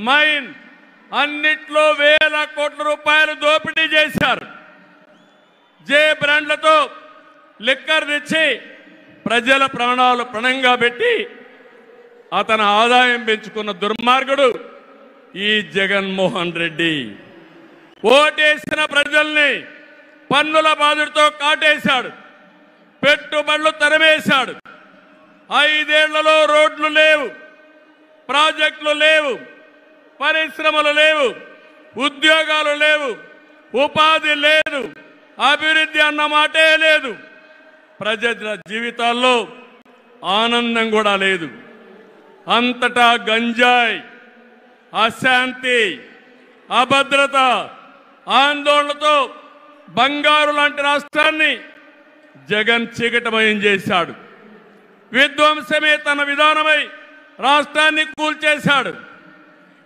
Mine అన్నిట్లో వేల కోట్ల రూపాయలు దోపిడీ చేశారు. జే బ్రాండ్లతో లిక్కర్ తెచ్చి ప్రజల ప్రాణాలు పణంగా పెట్టి అతని ఆదాయం పెంచుకున్న దుర్మార్గుడు ఈ జగన్మోహన్ రెడ్డి. ఓటేసిన ప్రజల్ని పన్నుల బాధుడితో కాటేశాడు, పెట్టుబడులు తరిమేశాడు. 5 ఏళ్లలో రోడ్లు లేవు, ప్రాజెక్టులు లేవు, పరిశ్రమలు లేవు, ఉద్యోగాలు లేవు, ఉపాధి లేదు, అభివృద్ధి అన్న మాటే లేదు. ప్రజల జీవితాల్లో ఆనందం కూడా లేదు. అంతటా గంజాయి, అశాంతి, అభద్రత, ఆందోళనతో బంగారు లాంటి రాష్ట్రాన్ని జగన్ చీకటమయం చేశాడు. విధ్వంసమే తన విధానమై రాష్ట్రాన్ని కూల్చేశాడు.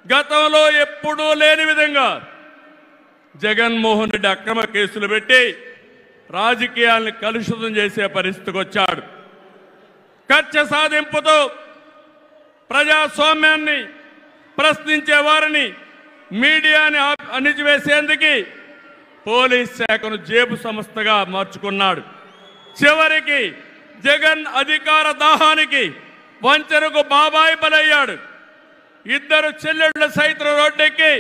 గతంలో ఎప్పుడూ లేని విధంగా జగన్మోహన్ రెడ్డి అక్రమ కేసులు పెట్టి రాజకీయాల్ని కలుషితం చేసే పరిస్థితికి వచ్చాడు. కక్ష సాధింపుతో ప్రజాస్వామ్యాన్ని ప్రశ్నించే వారిని, మీడియాని అణిచివేసేందుకు పోలీస్ శాఖను జేబు సంస్థగా మార్చుకున్నాడు. చివరికి జగన్ అధికార దాహానికి వంచనకు బాబాయి బలయ్యాడు. 2 చెల్లెళ్ల సైతం రోడ్డెక్కి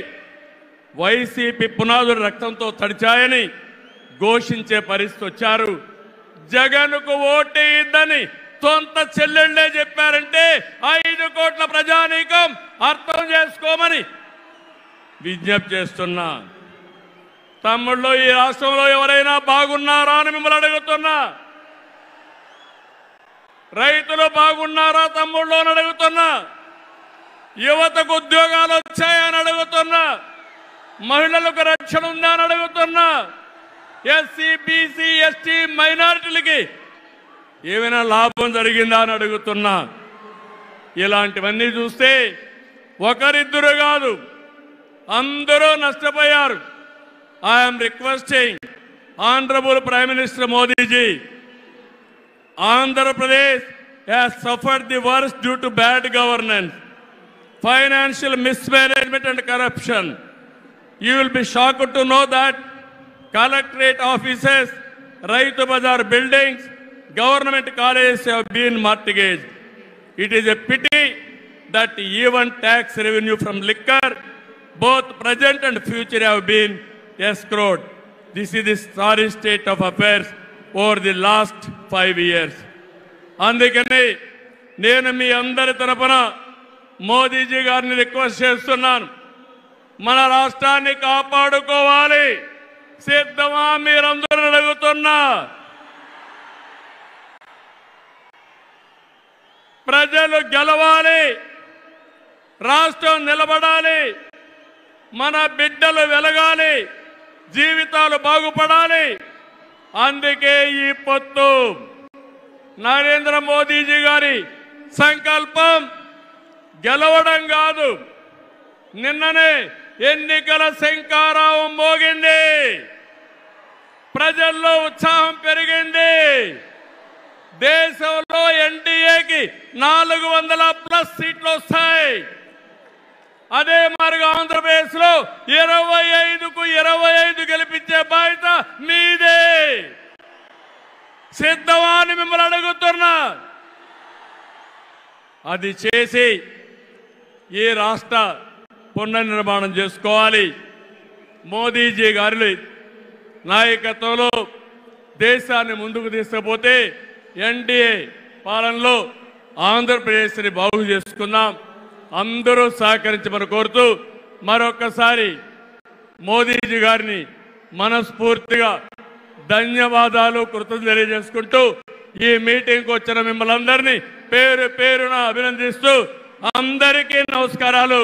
వైసీపీ పునాదులు రక్తంతో తడిచాయని ఘోషించే పరిస్థితి వచ్చారు. జగన్కు ఓటేయద్దని సొంత చెల్లెళ్లే చెప్పారంటే 5 కోట్ల ప్రజానీకం అర్థం చేసుకోమని విజ్ఞప్తి చేస్తున్నా. తమ్ముళ్ళు, ఈ రాష్ట్రంలో ఎవరైనా బాగున్నారా అని మిమ్మల్ని అడుగుతున్నా. రైతులు బాగున్నారా తమ్ముళ్ళు అని అడుగుతున్నా. యువతకు ఉద్యోగాలు వచ్చాయని అడుగుతున్నా. మహిళలకు రక్షణ ఉందా అని అడుగుతున్నా. ఎస్సీ, బీసీ, ఎస్టీ మైనారిటీలకి ఏమైనా లాభం జరిగిందా అని అడుగుతున్నా. ఇలాంటివన్నీ చూస్తే ఒకరిద్దరు కాదు, అందరూ నష్టపోయారు. I'm requesting honourable prime minister Modiji, Andhra Pradesh has suffered the worst due to bad governance, financial mismanagement and corruption. You will be shocked to know that collectorate offices, Raitu Bazar buildings, government colleges have been mortgaged. It is a pity that even tax revenue from liquor, both present and future, have been escrowed. This is the sorry state of affairs over the last 5 years. అందుకని నేను మీ అందరి తరపున మోదీజీ గారిని request చేస్తున్నాను. మన రాష్ట్రాన్ని కాపాడుకోవాలి. సిద్ధమా మీరందరూ అడుగుతున్నా. ప్రజలు గెలవాలి, రాష్ట్రం నిలబడాలి, మన బిడ్డలు వెలగాలి, జీవితాలు బాగుపడాలి. అందుకే ఈ పొత్తు. నరేంద్ర మోదీజీ గారి సంకల్పం గెలవడం కాదు. నిన్ననే ఎన్నికల శంఖారావం మోగింది, ప్రజల్లో ఉత్సాహం పెరిగింది. దేశంలో ఎన్డీఏకి 400+ సీట్లు వస్తాయి. అదే మరిగా ఆంధ్రప్రదేశ్ లో 25కు 25 గెలిపించే బాధ్యత మీదే. సిద్ధమా అని మిమ్మల్ని అడుగుతున్నా. అది చేసి ఈ రాష్ట్ర పునర్నిర్మాణం చేసుకోవాలి. మోదీజీ గారి నాయకత్వంలో దేశాన్ని ముందుకు తీసుకుపోతే ఎన్డీఏ పాలనలో ఆంధ్రప్రదేశ్ని బాగు చేసుకుందాం. అందరూ సహకరించమని కోరుతూ మరొకసారి మోదీజీ గారిని మనస్ఫూర్తిగా ధన్యవాదాలు, కృతజ్ఞతలు తెలియజేసుకుంటూ ఈ మీటింగ్కి వచ్చిన మిమ్మల్ని అందరినీ పేరు పేరున అభినందిస్తూ అందరికీ నమస్కారాలు.